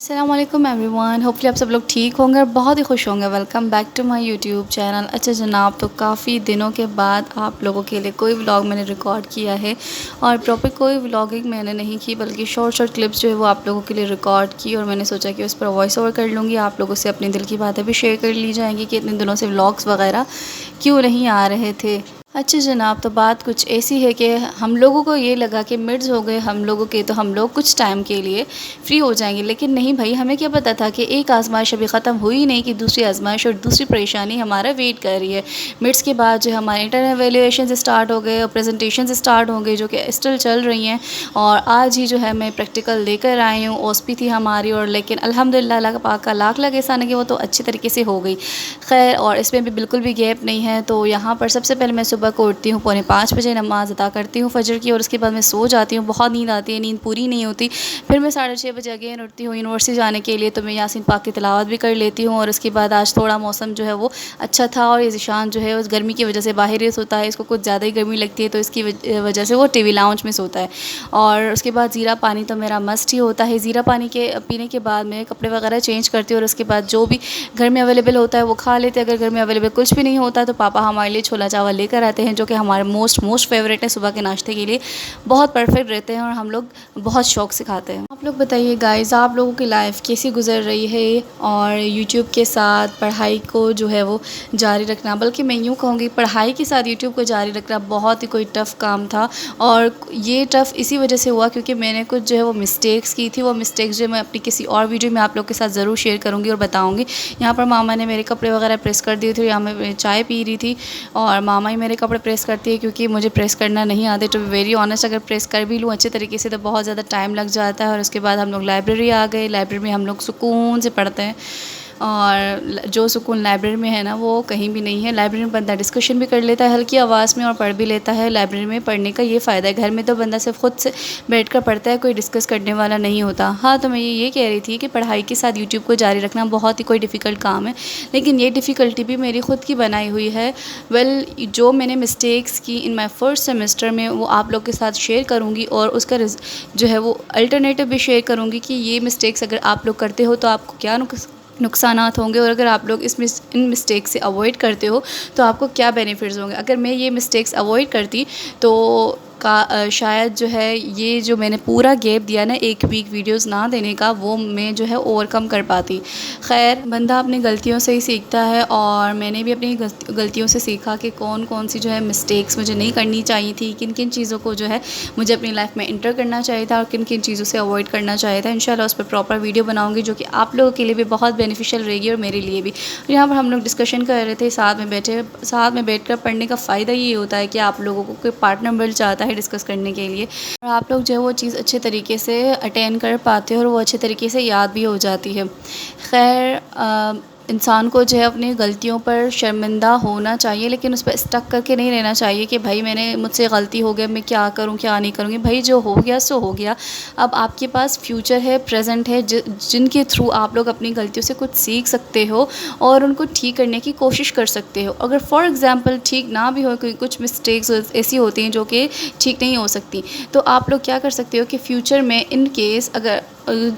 अस्सलाम वालेकुम everyone, hopefully आप सब लोग ठीक होंगे और बहुत ही खुश होंगे। Welcome back to my YouTube channel. अच्छा जनाब, तो काफ़ी दिनों के बाद आप लोगों के लिए कोई व्लॉग मैंने रिकॉर्ड किया है और प्रॉपर कोई व्लॉगिंग मैंने नहीं की, बल्कि शॉर्ट क्लिप्स जो है वो आप लोगों के लिए रिकॉर्ड की और मैंने सोचा कि उस पर वॉइस ओवर कर लूँगी। आप लोगों से अपने दिल की बातें भी शेयर कर ली जाएंगी कि इतने दिनों से व्लॉग्स वगैरह क्यों नहीं आ रहे थे। अच्छा जनाब, तो बात कुछ ऐसी है कि हम लोगों को ये लगा कि मिड्स हो गए हम लोगों के, तो हम लोग कुछ टाइम के लिए फ्री हो जाएंगे। लेकिन नहीं भाई, हमें क्या पता था कि एक आजमाइश अभी ख़त्म हुई नहीं कि दूसरी आजमाइश और दूसरी परेशानी हमारा वेट कर रही है। मिड्स के बाद जो हमारे इंटरनल एवेल्यूएशन स्टार्ट हो गए और प्रेजेंटेशन स्टार्ट हो गए, जो कि स्टिल चल रही हैं। और आज ही जो है मैं प्रैक्टिकल लेकर आई हूँ। ओएसपी थी हमारी, और लेकिन अल्हम्दुलिल्लाह अल्लाह पाक का लाख लाख एहसान है कि वो तो अच्छी तरीके से हो गई। खैर, और इसमें भी बिल्कुल भी गैप नहीं है। तो यहाँ पर सबसे पहले मैं सुबह को उठती हूँ, 4:45 बजे नमाज़ अदा करती हूँ फ़जर की, और उसके बाद मैं सो जाती हूँ। बहुत नींद आती है, नींद पूरी नहीं होती। फिर मैं 6:30 बजे अगेन उठती हूँ यूनिवर्सिटी जाने के लिए, तो मैं यासीन पाक की तिलावत भी कर लेती हूँ। और उसके बाद आज थोड़ा मौसम जो है वो अच्छा था, और ये ज़ीशान जो है उस गर्मी की वजह से बाहर ही सोता है। इसको कुछ ज़्यादा ही गर्मी लगती है, तो इसकी वजह से वो टीवी लाउंज में सोता है। और उसके बाद ज़ीरा पानी तो मेरा मस्ट ही होता है। ज़ीरा पानी के पीने के बाद मैं कपड़े वगैरह चेंज करती हूँ, और उसके बाद जो भी घर में अवेलेबल होता है वो खा लेते हैं। अगर घर में अवेलेबल कुछ भी नहीं होता तो पापा हमारे लिए छोला चावल लेकर आते हैं, जो कि हमारे मोस्ट फेवरेट है सुबह के नाश्ते के लिए। बहुत परफेक्ट रहते हैं और हम लोग बहुत शौक से खाते हैं। आप लोग बताइए गाइस, आप लोगों की लाइफ कैसी गुजर रही है, और यूट्यूब के साथ पढ़ाई को जो है वो जारी रखना, बल्कि मैं यूँ कहूँगी पढ़ाई के साथ यूट्यूब को जारी रखना बहुत ही कोई टफ़ काम था। और ये टफ़ इसी वजह से हुआ क्योंकि मैंने कुछ जो है वो मिस्टेक्स की थी। वो मिस्टेक्स जो मैं अपनी किसी और वीडियो में आप लोग के साथ ज़रूर शेयर करूँगी और बताऊँगी। यहाँ पर मामा ने मेरे कपड़े वगैरह प्रेस कर दिए थे, यहाँ मैं चाय पी रही थी और मामा ही मेरे कपड़े प्रेस करती है, क्योंकि मुझे प्रेस करना नहीं आते। टू बी वेरी ऑनेस्ट, अगर प्रेस कर भी लूँ अच्छे तरीके से तो बहुत ज़्यादा टाइम लग जाता है। और उसके बाद हम लोग लाइब्रेरी आ गए। लाइब्रेरी में हम लोग सुकून से पढ़ते हैं, और जो सुकून लाइब्रेरी में है ना वो कहीं भी नहीं है। लाइब्रेरी में बंदा डिस्कशन भी कर लेता है हल्की आवाज़ में और पढ़ भी लेता है। लाइब्रेरी में पढ़ने का ये फ़ायदा है। घर में तो बंदा सिर्फ खुद से बैठ कर पढ़ता है, कोई डिस्कस करने वाला नहीं होता। हाँ, तो मैं ये कह रही थी कि पढ़ाई के साथ यूट्यूब को जारी रखना बहुत ही कोई डिफ़िकल्ट काम है, लेकिन ये डिफ़िकल्टी भी मेरी खुद की बनाई हुई है। जो मैंने मिस्टेक्स की इन माई फर्स्ट सेमेस्टर में वो आप लोग के साथ शेयर करूँगी, और उसका जो है वो अल्टरनेटिव भी शेयर करूँगी कि ये मिस्टेक्स अगर आप लोग करते हो तो आपको क्या नुकसानात होंगे, और अगर आप लोग इन मिस्टेक से अवॉइड करते हो तो आपको क्या बेनिफिट्स होंगे। अगर मैं ये मिस्टेक्स अवॉइड करती तो शायद जो है ये जो मैंने पूरा गैप दिया ना एक वीक वीडियोस ना देने का, वो मैं जो है ओवरकम कर पाती। खैर, बंदा अपनी गलतियों से ही सीखता है, और मैंने भी अपनी गलतियों से सीखा कि कौन कौन सी जो है मिस्टेक्स मुझे नहीं करनी चाहिए थी, किन किन चीज़ों को जो है मुझे अपनी लाइफ में इंटर करना चाहिए था और किन किन चीज़ों से अवॉइड करना चाहिए था। इंशाल्लाह उस पर प्रॉपर वीडियो बनाऊँगी, जो कि आप लोगों के लिए भी बहुत बेनिफिशियल रहेगी और मेरे लिए भी। यहाँ पर हम लोग डिस्कशन कर रहे थे, साथ में बैठ कर पढ़ने का फ़ायदा ये होता है कि आप लोगों को कोई पार्टनर मिल जाता है डिस्कस करने के लिए, और आप लोग जो है वो चीज़ अच्छे तरीके से अटेंड कर पाते हो और वो अच्छे तरीके से याद भी हो जाती है। खैर, इंसान को जो है अपनी गलतियों पर शर्मिंदा होना चाहिए, लेकिन उस पर स्टक करके नहीं रहना चाहिए कि भाई मुझसे गलती हो गया, मैं क्या करूं क्या नहीं करूँगी। भाई जो हो गया सो हो गया। अब आपके पास फ्यूचर है, प्रेजेंट है, जिनके थ्रू आप लोग अपनी गलतियों से कुछ सीख सकते हो और उनको ठीक करने की कोशिश कर सकते हो। अगर फॉर एग्ज़ाम्पल ठीक ना भी हो, कोई कुछ मिस्टेक्स ऐसी होती हैं जो कि ठीक नहीं हो सकती, तो आप लोग क्या कर सकते हो कि फ्यूचर में इन केस अगर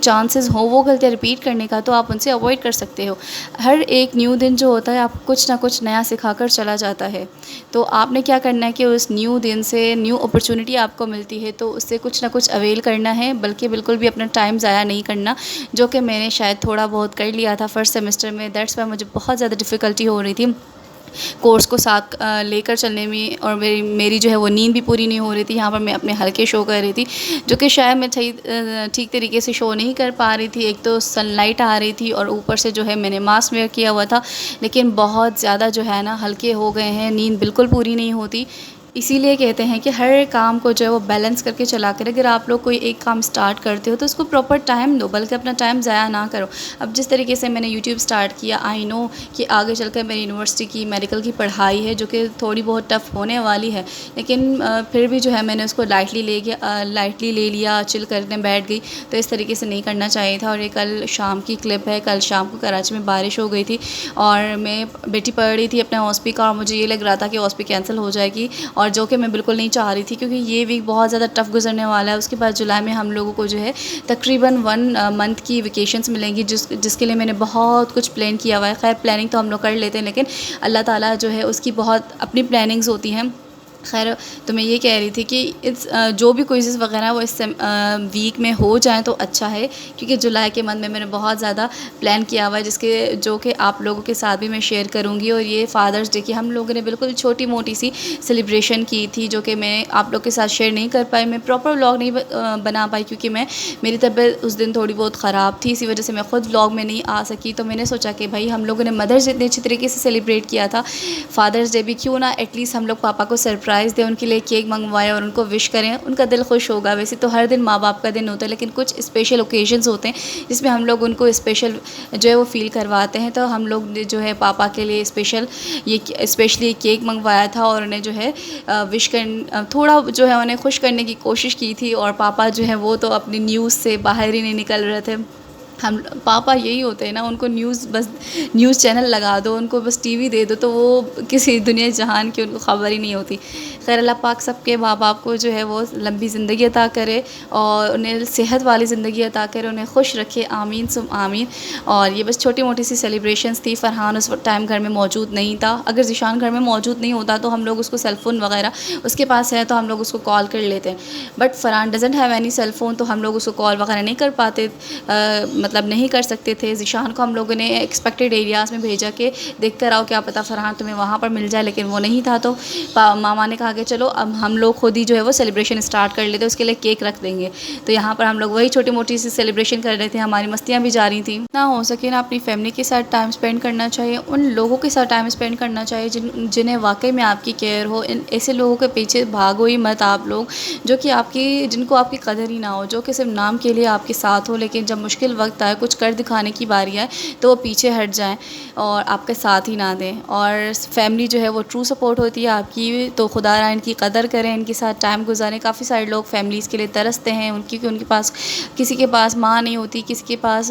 चांसेस हो वो गलतियाँ रिपीट करने का, तो आप उनसे अवॉइड कर सकते हो। हर एक न्यू दिन जो होता है आपको कुछ ना कुछ नया सिखाकर चला जाता है। तो आपने क्या करना है कि उस न्यू दिन से न्यू अपॉर्चुनिटी आपको मिलती है तो उससे कुछ ना कुछ अवेल करना है, बल्कि बिल्कुल भी अपना टाइम ज़ाया नहीं करना, जो कि मैंने शायद थोड़ा बहुत कर लिया था फर्स्ट सेमेस्टर में। दैट्स वाई मुझे बहुत ज़्यादा डिफ़िकल्टी हो रही थी कोर्स को साथ लेकर चलने में, और मेरी जो है वो नींद भी पूरी नहीं हो रही थी। यहाँ पर मैं अपने हल्के शो कर रही थी, जो कि शायद मैं ठीक तरीके से शो नहीं कर पा रही थी। एक तो सनलाइट आ रही थी और ऊपर से जो है मैंने मास्क वेयर किया हुआ था, लेकिन बहुत ज़्यादा जो है ना हल्के हो गए हैं, नींद बिल्कुल पूरी नहीं होती। इसीलिए कहते हैं कि हर काम को जो है वो बैलेंस करके चला कर, अगर आप लोग कोई एक काम स्टार्ट करते हो तो उसको प्रॉपर टाइम दो, बल्कि अपना टाइम ज़ाया ना करो। अब जिस तरीके से मैंने यूट्यूब स्टार्ट किया, आई नो कि आगे चलकर मेरी यूनिवर्सिटी की मेडिकल की पढ़ाई है जो कि थोड़ी बहुत टफ़ होने वाली है, लेकिन फिर भी जो है मैंने उसको लाइटली ले लिया, चिल करने बैठ गई। तो इस तरीके से नहीं करना चाहिए था। और ये कल शाम की क्लिप है। कल शाम को कराची में बारिश हो गई थी और मैं बेटी पढ़ रही थी अपने ओएसपी का, और मुझे ये लग रहा था कि ओएसपी कैंसिल हो जाएगी और जो कि मैं बिल्कुल नहीं चाह रही थी, क्योंकि ये वीक बहुत ज़्यादा टफ़ गुजरने वाला है। उसके बाद जुलाई में हम लोगों को जो है तकरीबन 1 मंथ की वेकेशंस मिलेंगी, जिसके लिए मैंने बहुत कुछ प्लान किया हुआ है। खैर प्लानिंग तो हम लोग कर लेते हैं, लेकिन अल्लाह ताला जो है उसकी बहुत अपनी प्लानिंग्स होती हैं। खैर तो मैं ये कह रही थी कि जो भी क्विज़ेस वगैरह है वो इस वीक में हो जाएं तो अच्छा है, क्योंकि जुलाई के मंथ में मैंने बहुत ज़्यादा प्लान किया हुआ है, जो कि आप लोगों के साथ भी मैं शेयर करूँगी। और ये फ़ादर्स डे की हम लोगों ने बिल्कुल छोटी मोटी सी सेलिब्रेशन की थी, जो कि मैं आप लोग के साथ शेयर नहीं कर पाई। मैं प्रॉपर व्लॉग नहीं बना पाई, क्योंकि मेरी तबीयत उस दिन थोड़ी बहुत ख़राब थी, इसी वजह से मैं ख़ुद व्लॉग में नहीं आ सकी। तो मैंने सोचा कि भाई हम लोगों ने मदर्स डे इतने अच्छी तरीके से सेलिब्रेट किया था, फ़ादर्स डे भी क्यों ना एटलीस्ट हम लोग पापा को सरप्राइज़ दें, उनके लिए केक मंगवाएं और उनको विश करें, उनका दिल खुश होगा। वैसे तो हर दिन माँ बाप का दिन होता है, लेकिन कुछ स्पेशल ओकेजन्स होते हैं जिसमें हम लोग उनको स्पेशल जो है वो फ़ील करवाते हैं। तो हम लोग ने जो है पापा के लिए स्पेशली केक मंगवाया था और उन्हें जो है विश कर थोड़ा जो है उन्हें खुश करने की कोशिश की थी। और पापा जो है वो तो अपनी न्यूज़ से बाहर ही नहीं निकल रहे थे। हम पापा यही होते हैं ना, उनको न्यूज़ चैनल लगा दो, उनको बस टीवी दे दो, तो वो किसी दुनिया जहान की उनको ख़बर ही नहीं होती। खैर अल्लाह पाक सबके माँ बाप को जो है वो लंबी ज़िंदगी अता करे और उन्हें सेहत वाली ज़िंदगी अता करे, उन्हें खुश रखे, आमीन सुम आमीन। और ये बस छोटी मोटी सी सेलिब्रेशंस थी। फ़रहान उस टाइम घर में मौजूद नहीं था। अगर ज़ीशान घर में मौजूद नहीं होता तो हम लोग उसको सेलफ़ोन वगैरह उसके पास है तो हम लोग उसको कॉल कर लेते हैं, but Farhan doesn't have any cellphone, तो हम लोग उसको कॉल वगैरह नहीं कर पाते, मतलब नहीं कर सकते थे। ज़ीशान को हम लोगों ने एक्सपेक्टेड एरियाज़ में भेजा कि देख कर आओ, क्या पता फ़रहान तुम्हें वहाँ पर मिल जाए, लेकिन वो नहीं था। तो मामा ने कहा कि चलो अब हम लोग खुद ही जो है वो सेलिब्रेशन स्टार्ट कर लेते, उसके लिए केक रख देंगे। तो यहाँ पर हम लोग वही छोटी मोटी सी सेलिब्रेशन कर रहे थे, हमारी मस्तियाँ भी जारी थी। ना हो सके ना अपनी फैमिली के साथ टाइम स्पेंड करना चाहिए, उन लोगों के साथ टाइम स्पेंड करना चाहिए जिन्हें वाकई में आपकी केयर हो। ऐसे लोगों के पीछे भागो ही मत आप लोग, जिनको आपकी कदर ही ना हो, जो कि सिर्फ नाम के लिए आपके साथ हो, लेकिन जब मुश्किल वक्त आए, कुछ कर दिखाने की बारी आए, तो वो पीछे हट जाएं और आपके साथ ही ना दें। और फैमिली जो है वो ट्रू सपोर्ट होती है आपकी, तो खुदा रहा इनकी कदर करें, इनके साथ टाइम गुजारें। काफ़ी सारे लोग फैमिलीज़ के लिए तरसते हैं, उनके पास किसी के पास माँ नहीं होती, किसी के पास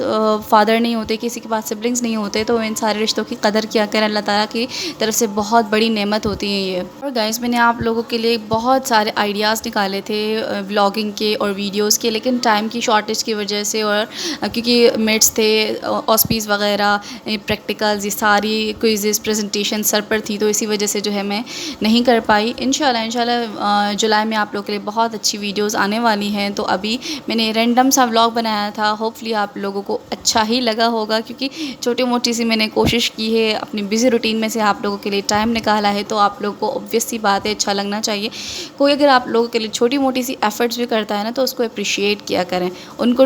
फादर नहीं होते, किसी के पास सिबलिंग्स नहीं होते, तो इन सारे रिश्तों की कदर किया करें। अल्लाह ताला की तरफ से बहुत बड़ी नेमत होती है ये। और गाइस मैंने आप लोगों के लिए बहुत सारे आइडियाज़ निकाले थे व्लॉगिंग के और वीडियोज़ के, लेकिन टाइम की शॉर्टेज की वजह से और क्योंकि मिड्स थे, ऑस्पीज़ वगैरह, प्रैक्टिकल्स, ये सारी क्विज़ेस प्रेजेंटेशन सर पर थी, तो इसी वजह से जो है मैं नहीं कर पाई। इंशाल्लाह जुलाई में आप लोगों के लिए बहुत अच्छी वीडियोस आने वाली हैं। तो अभी मैंने रैंडम सा व्लॉग बनाया था, होपफुली आप लोगों को अच्छा ही लगा होगा, क्योंकि छोटी मोटी सी मैंने कोशिश की है, अपनी बिज़ी रूटीन में से आप लोगों के लिए टाइम निकाला है, तो आप लोगों को ऑब्वियस सी बात है अच्छा लगना चाहिए। कोई अगर आप लोगों के लिए छोटी मोटी सी एफ़र्ट्स भी करता है ना, तो उसको अप्रिशिएट किया करें। उनको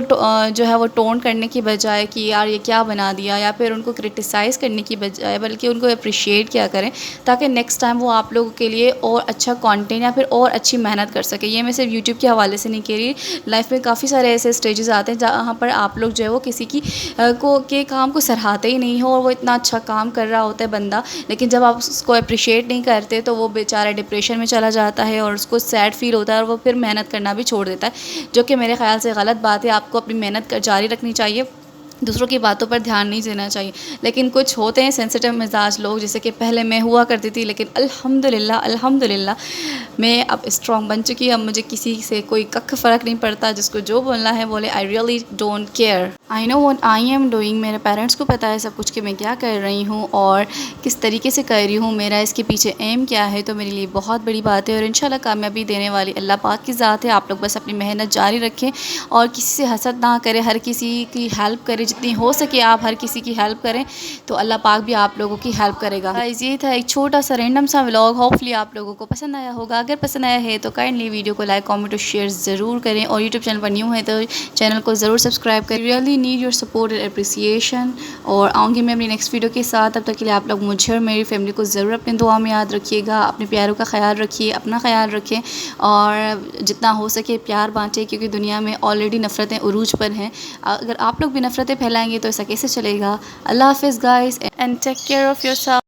जो है वो टोन करने की बजाय कि यार ये क्या बना दिया, या फिर उनको क्रिटिसाइज़ करने की बजाय बल्कि उनको अप्रिशिएट किया करें, ताकि नेक्स्ट टाइम वो आप लोगों के लिए और अच्छा कंटेंट या फिर और अच्छी मेहनत कर सके। ये मैं सिर्फ यूट्यूब के हवाले से नहीं कह रही, लाइफ में काफ़ी सारे ऐसे स्टेजेस आते हैं जहाँ पर आप लोग जो है वो किसी के काम को सराहते ही नहीं हो, और वो इतना अच्छा काम कर रहा होता है बंदा, लेकिन जब आप उसको अप्रिशिएट नहीं करते तो वो बेचारा डिप्रेशन में चला जाता है और उसको सैड फील होता है, और वो फिर मेहनत करना भी छोड़ देता है, जो कि मेरे ख़्याल से गलत बात है। आपको अपनी मेहनत जारी रखनी चाहिए, दूसरों की बातों पर ध्यान नहीं देना चाहिए। लेकिन कुछ होते हैं सेंसिटिव मिजाज लोग, जैसे कि पहले मैं हुआ करती थी, लेकिन अल्हम्दुलिल्लाह मैं अब स्ट्रॉन्ग बन चुकी है। अब मुझे किसी से कोई कख फ़र्क नहीं पड़ता, जिसको जो बोलना है बोले। I really don't care, I know what I am doing. मेरे पेरेंट्स को पता है सब कुछ कि मैं क्या कर रही हूँ और किस तरीके से कर रही हूँ, मेरा इसके पीछे एम क्या है, तो मेरे लिए बहुत बड़ी बात है। और इंशाल्लाह कामयाबी देने वाली अल्लाह पाक की ज़ात है। आप लोग बस अपनी मेहनत जारी रखें और किसी से हसद ना करें, हर किसी की हेल्प करें, जितनी हो सके आप हर किसी की हेल्प करें, तो अल्लाह पाक भी आप लोगों की हेल्प करेगा। गाइस ये था एक छोटा सा रैंडम सा व्लॉग, होपफुली आप लोगों को पसंद आया होगा। अगर पसंद आया है तो काइंडली वीडियो को लाइक, कमेंट और शेयर ज़रूर करें, और यूट्यूब चैनल पर न्यू है तो चैनल को ज़रूर सब्सक्राइब करें। Really need your support and appreciation. और आऊँगी मैं अपनी नेक्स्ट वीडियो के साथ, तब तक के लिए आप लोग मुझे और मेरी फैमिली को ज़रूर अपनी दुआ में याद रखिएगा। अपने प्यारों का ख्याल रखिए, अपना ख्याल रखें, और जितना हो सके प्यार बाँटें, क्योंकि दुनिया में ऑलरेडी नफ़रतें उरूज पर हैं। अगर आप लोग भी नफ़रतें फैलाएंगे तो ऐसा कैसे चलेगा। अल्लाह हाफ़िज़ guys, and take care of yourself.